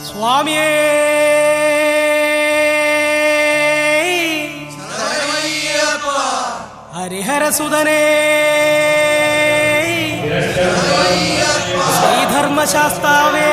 സ്വാമിയേ ഹരിഹരസുതനേ ശ്രീധർമ്മശാസ്താവേ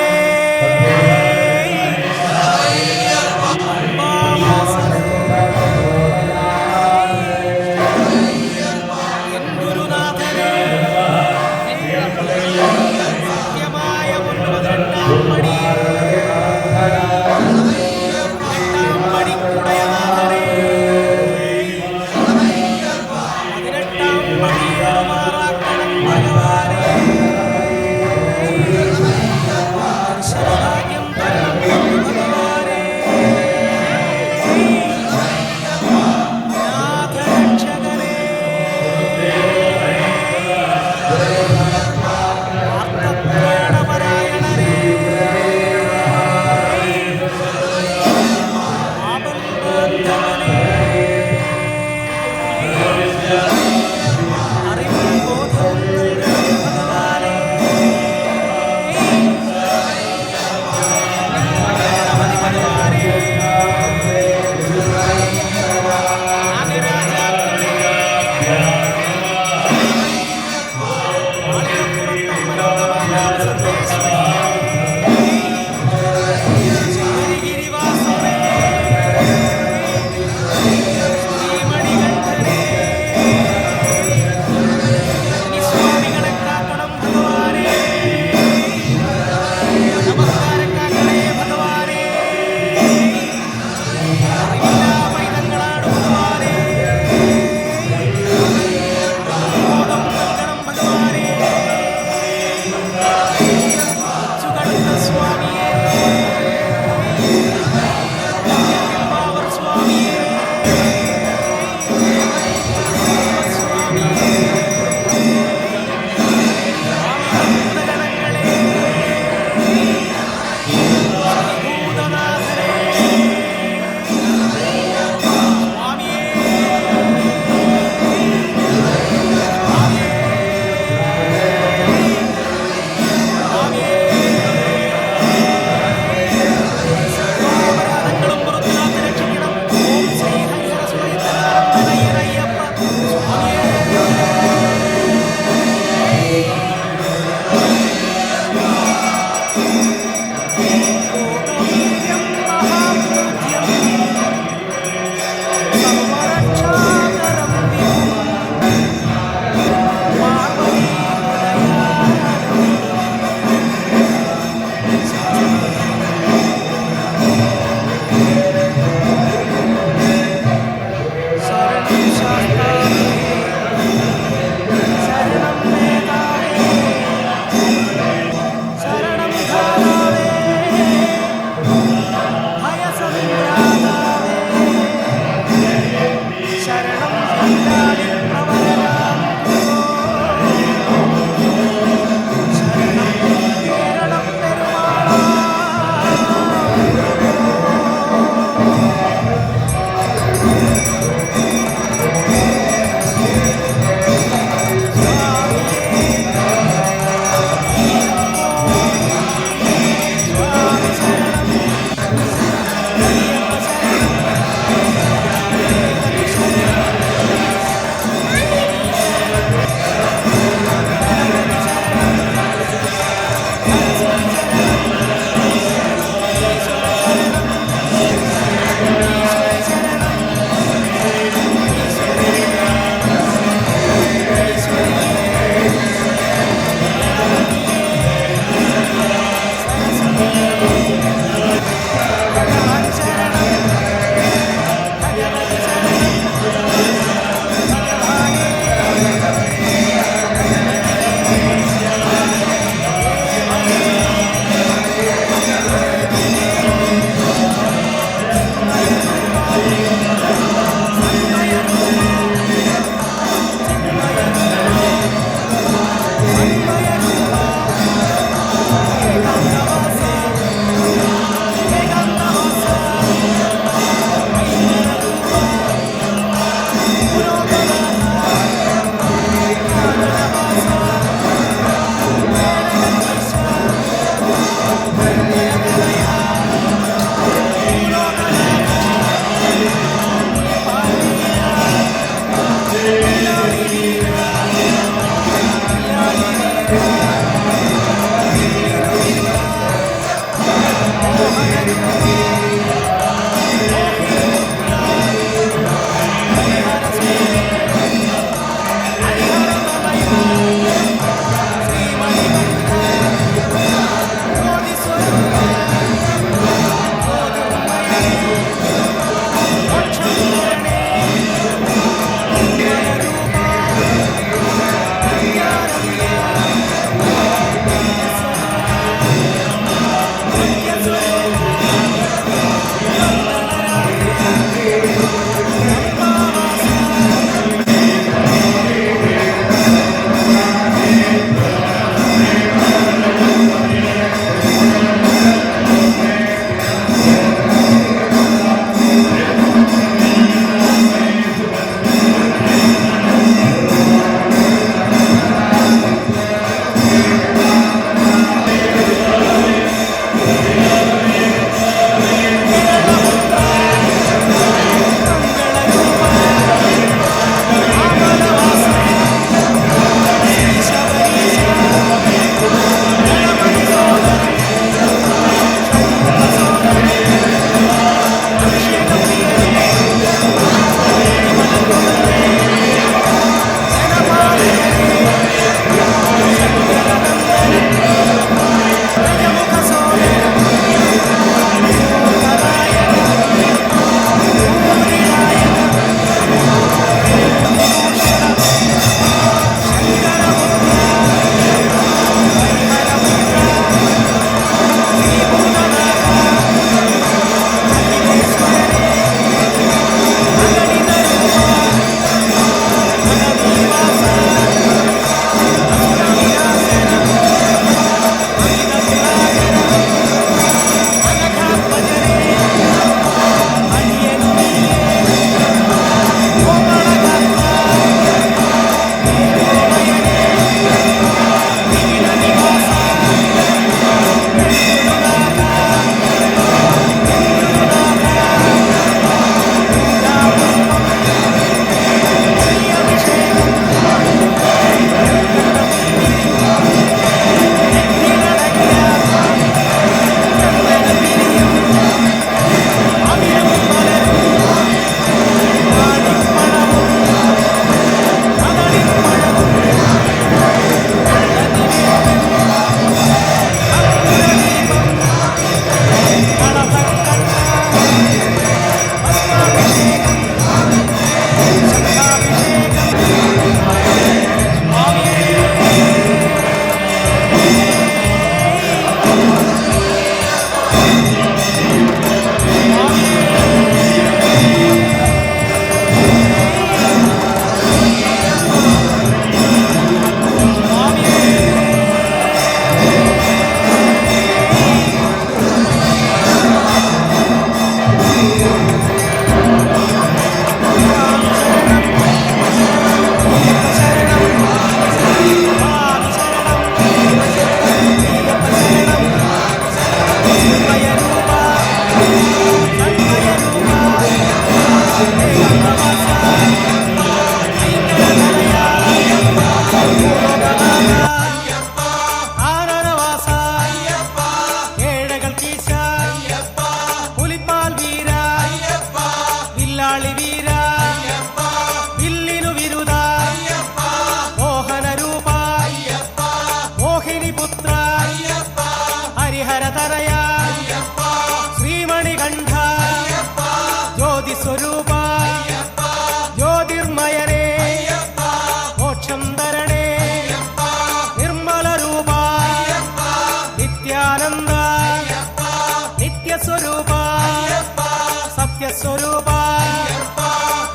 സത്യസ്വരൂപ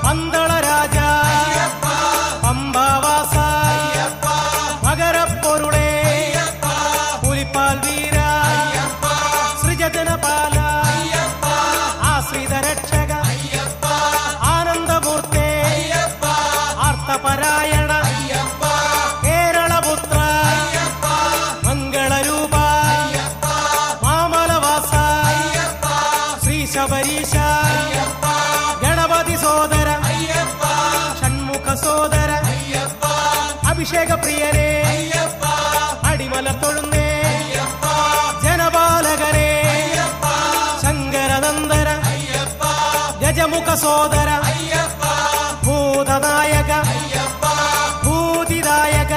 പന്തള രാജ പമ്പാവാസ മകരപ്പൊരുളേ പുലിപ്പാൽ വീര സൃജജനപാല ആശ്രിത രക്ഷക ആനന്ദമൂർത്തേ ആർത്തപരായണ കേരളപുത്ര മംഗളരൂപ മാമലവാസ ശ്രീ ശബരീശ ഗണപതി സോദര ഷൺമുഖ സോദര അഭിഷേക പ്രിയരേ അടിമല തൊഴുന്നേ ജനപാലകരേ സോദര ഭൂതനായക ഭൂതിദായക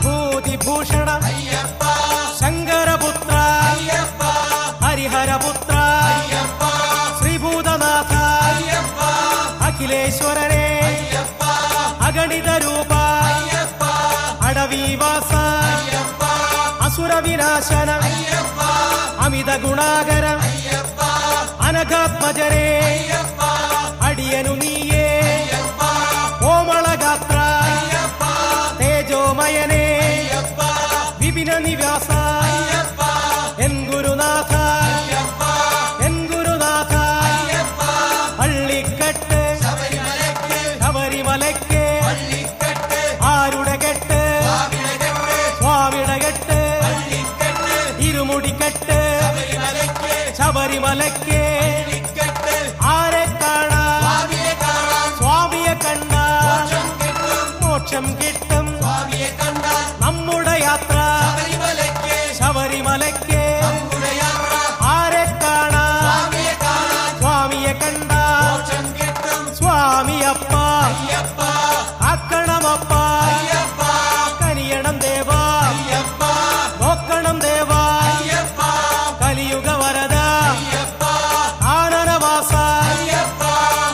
ഭൂതിഭൂഷണ ശങ്കരപുത്ര ഹരിഹരപുത്ര ശ്രീഭൂതനാഥ അഖിലേശ്വരനെ അഗണിത രൂപ അടവീവാസ അസുരവിനാശന അമിത ഗുണാകര അനഘാത്മജരേ അടിയനു നീയേ കോമളഗാത്ര തേജോമയനേ വിപിന നിവാസ എൻ ഗുരുനാഥ എൻ ഗുരുനാഥ പള്ളിക്കെട്ട് ശബരിമലയ്ക്ക് ആരുടെ കെട്ട് സ്വാമിയുടെ കെട്ട് ഇരുമുടിക്കെട്ട് ശബരിമലയ്ക്ക് ആരെ കാണാൻ സ്വാമിയെ കണ്ട മോക്ഷം കിട്ടും നമ്മുടെ യാത്ര ശബരിമലയ്ക്ക് ആരെ കാണാൻ സ്വാമിയെ കണ്ട സ്വാമിയപ്പ ആക്കണമപ്പ കനിയണം ദേവാ നോക്കണം ദേവാ കലിയുഗ വരദ ആനനവാസ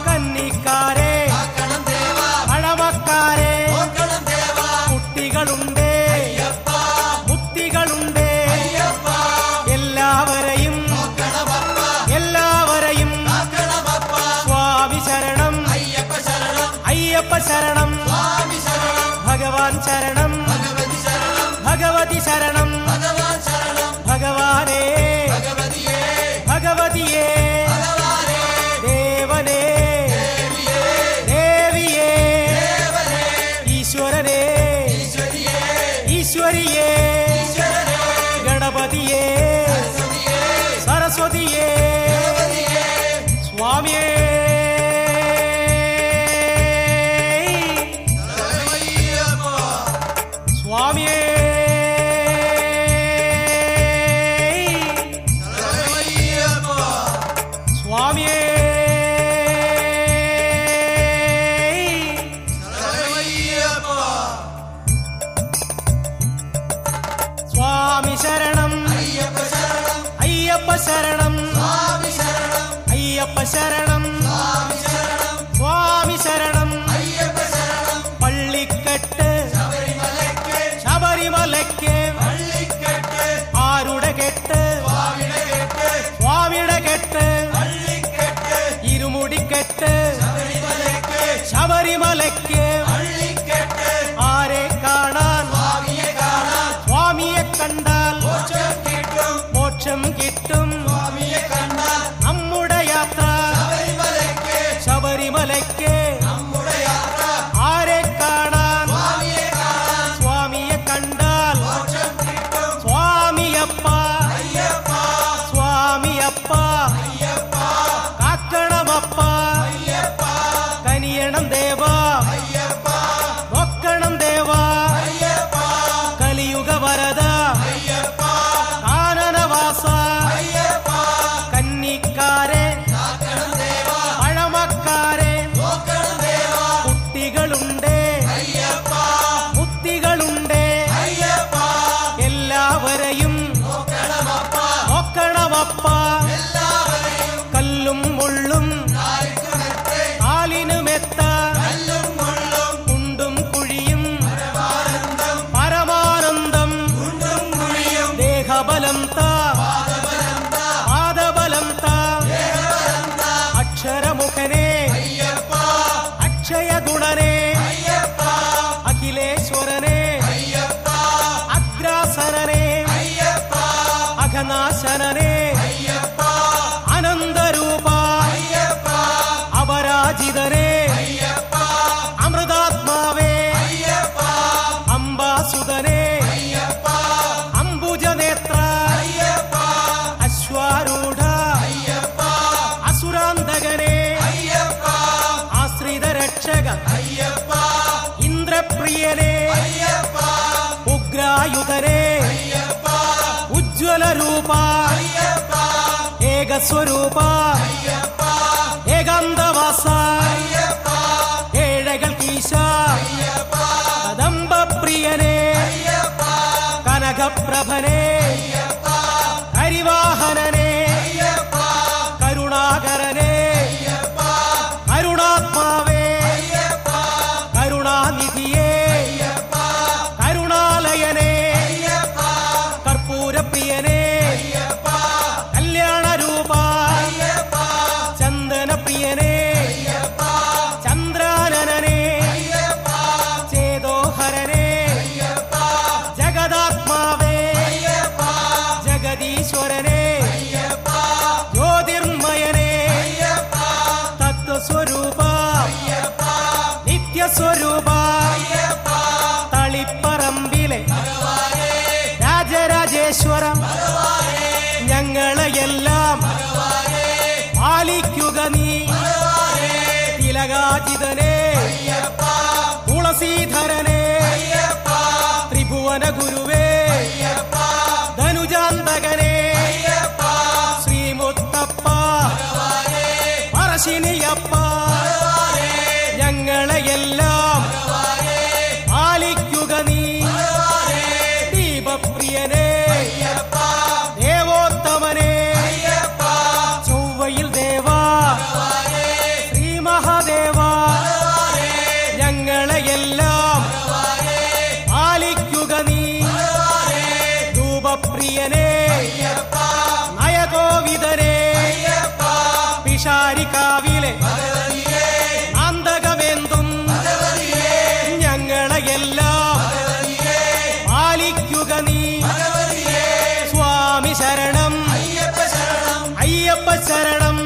കന്നിക്കാരെ പഴമക്കാരെ കുട്ടികളുണ്ട് മുത്തികളുണ്ട് എല്ലാവരെയും സ്വാമി ശരണം അയ്യപ്പ ശരണം ഭഗവാൻ ശരണം ഭഗവതി ശരണം ഭഗവാനേ ഭഗവതിയേ ദേവനേ ദേവിയേ ഈശ്വരനേ ഈശ്വരിയേ ഗണപതിയേ സരസ്വതിയേ സ്വാമിയേ സ്വാമിയേ സ്വാമിയേ സ്വാമി ശരണം അയ്യപ്പ ശരണം അയ്യപ്പ ശരണം സ്വാമി ശരണം പള്ളിക്കെട്ട് ശബരിമലയ്ക്ക് ആരുടെ കെട്ട് സ്വാമിയുടെ കെട്ട് ഇരുമുടിക്കെട്ട് ശബരിമലയ്ക്ക് ആരെ കാണാൻ സ്വാമിയെ കണ്ടാൽ മോക്ഷം കിട്ടും നമ്മുടെ യാത്ര ശബരിമലയ്ക്ക് ആരെ കാണാൻ സ്വാമിയെ കണ്ടാൽ സ്വാമിയപ്പ സ്വാമിയപ്പ കാക്കണമപ്പ കനിയണം ദേവാ നോക്കണം ദേവാ കലിയുഗ വരദ കാനനവാസ കന്നിക്കാരെ പഴമക്കാരെ കുട്ടികളുണ്ട് മുത്തികളുണ്ട് എല്ലാവരെയും നോക്കണമപ്പ കല്ലും മുള്ളും കാലിനു മെത്ത കുണ്ടും കുഴിയും പരമാനന്ദം ദേഹബലം താ പാദബലം താ അക്ഷരമുഖനെ അക്ഷയ ഗുണനെ അഖിലേശ്വരനെ അഗ്രാസരനെ അഘനാശനനെ അനന്തരൂപ അപരാജിതനെ അമൃതാത്മാവേ അംബാസുതനെ അംബുജനേത്ര അശ്വാരൂഢ അസുരാന്തകനെ ആശ്രിത രക്ഷക ഇന്ദ്രപ്രിയനെ ഉഗ്രായുധനെ ഉജ്ജ്വല രൂപ ഏകസ്വരൂപ ഏകാന്ത ഞങ്ങളെയെല്ലാം പാലിക്കുക നീ തിലകാജിതനെ തുളസീധരനെ ത്രിഭുവന ഗുരുവേ ധനുജാന്തകനെ ശ്രീമുത്തപ്പ പറശ്ശിനിയപ്പ ഞങ്ങളെയെല്ലാം പാലിക്കുക നീ ദീപപ്രിയനെ ദേവോത്തമനെ ചൊവ്വയിൽ ദേവാ ശ്രീ മഹാദേവ ഞങ്ങളെയെല്ലാം പാലിക്കുക നീ ധൂപപ്രിയനെ നയകോവിതനെ പിഷാരിക്കാവിലെ നാന്തകമെന്തും ഞങ്ങളെയെല്ലാം പാലിക്കുക നീ സ്വാമി ശരണം അയ്യപ്പ ശരണം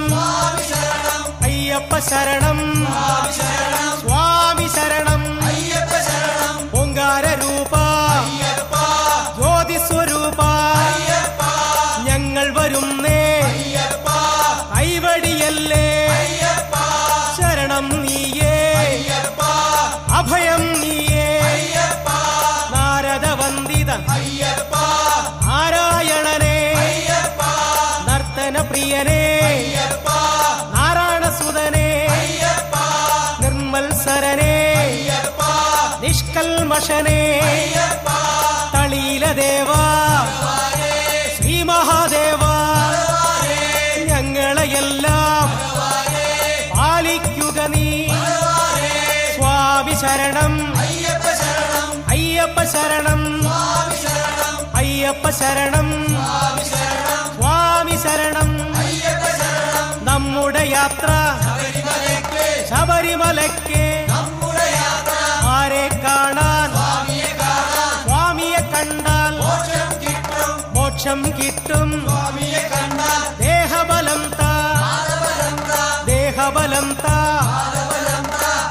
അയ്യപ്പ ശരണം സ്വാമി ശരണം ഓങ്കാര രൂപ ജ്യോതിസ്വരൂപ ഞങ്ങൾ വരുന്നേ കൈവടിയല്ലേ ശരണം നീയേ അഭയം നീയേ നാരദവന്ദിത നാരായണനെ നർത്തന പ്രിയനെ നാരായണസുതനെ നിർമ്മൽസരനെ നിഷ്കൽമഷനെ തളീലദേവ ശ്രീ മഹാദേവ ഞങ്ങളെയെല്ലാം പാലിക്കുക നീ സ്വാമി ശരണം അയ്യപ്പ ശരണം അയ്യപ്പ ശരണം സ്വാമി ശരണം നമ്മുടെ യാത്ര ശബരിമലയ്ക്ക് ആരെ കാണാൻ സ്വാമിയെ കണ്ടാൽ മോക്ഷം കിട്ടും ദേഹബലം താ ദേഹബലം താ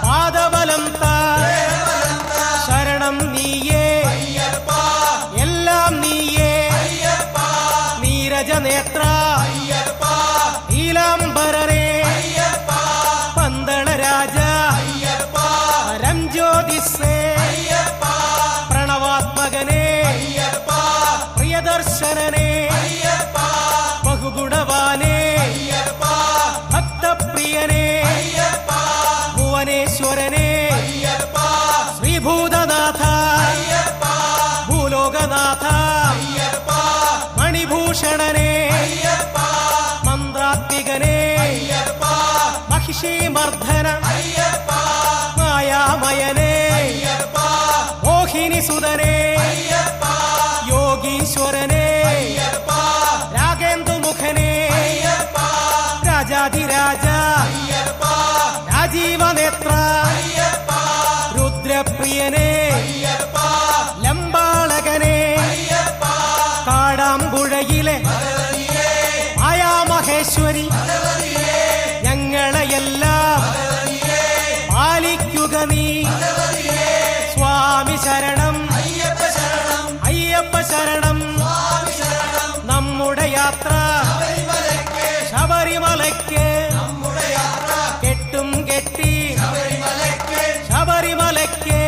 പാദബലം താ ശരണം നീയേ എല്ലാം നീയേ നീരജനേത്ര നീലാംബരനെ പന്തളരാജ പരംജ്യോതിസ്സേ പ്രണവാത്മകനെ പ്രിയദർശനനെ ബഹുഗുണവാനെ ഭക്തപ്രിയനെ ഭുവനേശ്വരനെ ശ്രീഭൂതനാഥ ഭൂലോകനാഥ മണിഭൂഷണനെ മന്ത്രാത്മികനെ മഹിഷീമർദ്ദന മായാമയനെ മോഹിനി സുതനെ യോഗീശ്വരനെ രാഗേന്ദുമുഖനെ രാജാധിരാജ രാജീവനേത്ര രുദ്രപ്രിയനെ ലംബാളകനെ കാടാമ്പുഴയിലെ മായാമഹേശ്വരി ഞങ്ങളെയെല്ലാം പാലിക്കുക നീ സ്വാമി ശരണം അയ്യപ്പ ശരണം നമ്മുടെ യാത്ര ശബരിമലയ്ക്ക് കെട്ടും കെട്ടി ശബരിമലയ്ക്ക്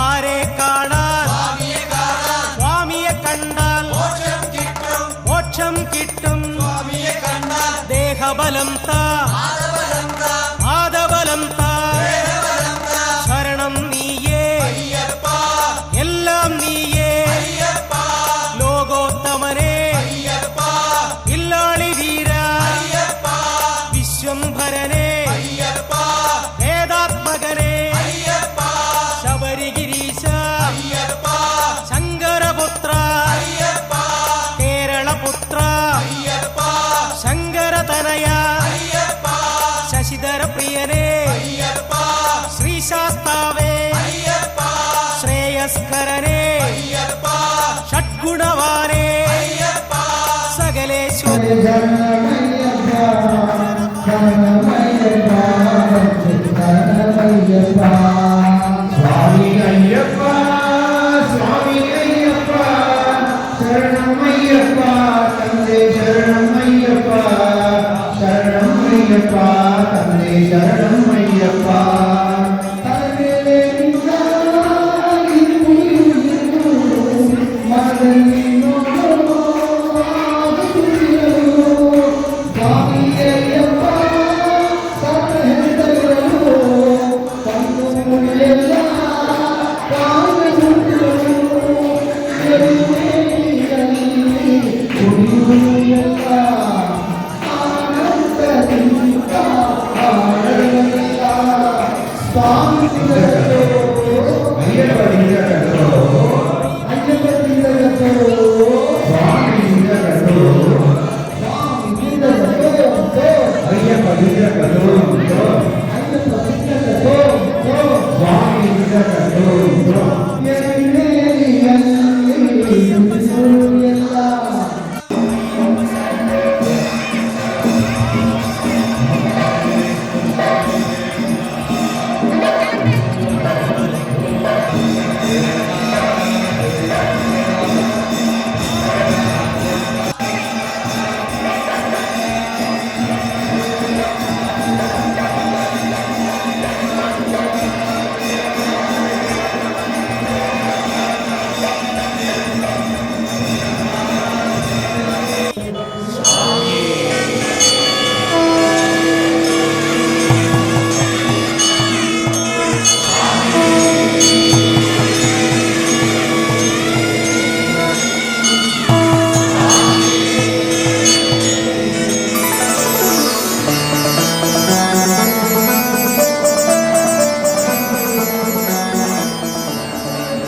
ആരെ കാണാൻ സ്വാമിയെ കണ്ടാൽ മോക്ഷം കിട്ടും ദേഹബലം താ പാദബലം താ ശരണം നീയേ എല്ലാം നീയേ ലോകോത്തമനെ ഇല്ലാളി വീര വിശ്വംഭരനെ വേദാത്മകനെ ശബരിഗിരീശ ശങ്കരപുത്ര കേരളപുത്ര ശങ്കരതനയ ശശിധര പ്രിയനെ ശ്രീശാസ്താവേ ശ്രേയസ്കരനെ ഷഡ്ഗുണവാനെ സകലേശ്വര സ്വാമി അയ്യപ്പ ശരണമയ്യപ്പ തന്നേ ശരണം അയ്യപ്പ ശരണം അയ്യപ്പ തന്നേ ശരണം അയ്യപ്പ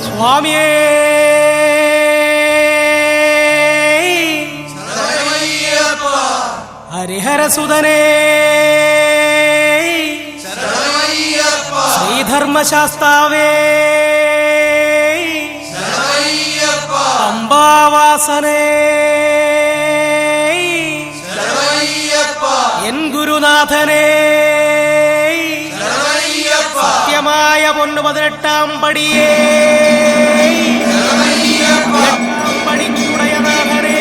സ്വാമിയേ ഹരിഹരസുതനേ ശ്രീധർമ്മശാസ്താവേ പമ്പാവാസനേ എൻ ഗുരുനാഥനേ സത്യമായ പൊന്നു 18-ാം പടിയേ പടിക്കുടയനാഥനേ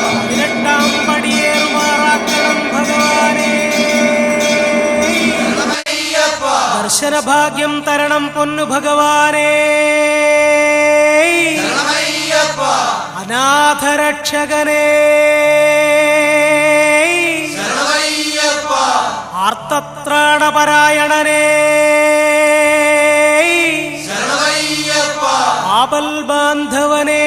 18-ാം പടിയേറുമാറാക്കണം ഭഗവാനേ ദർശനഭാഗ്യം തരണം പൊന്നു ഭഗവാനേ അനാഥരക്ഷകനേ ആർത്തത്രാണപരായണനേ ആപൽബാന്ധവനേ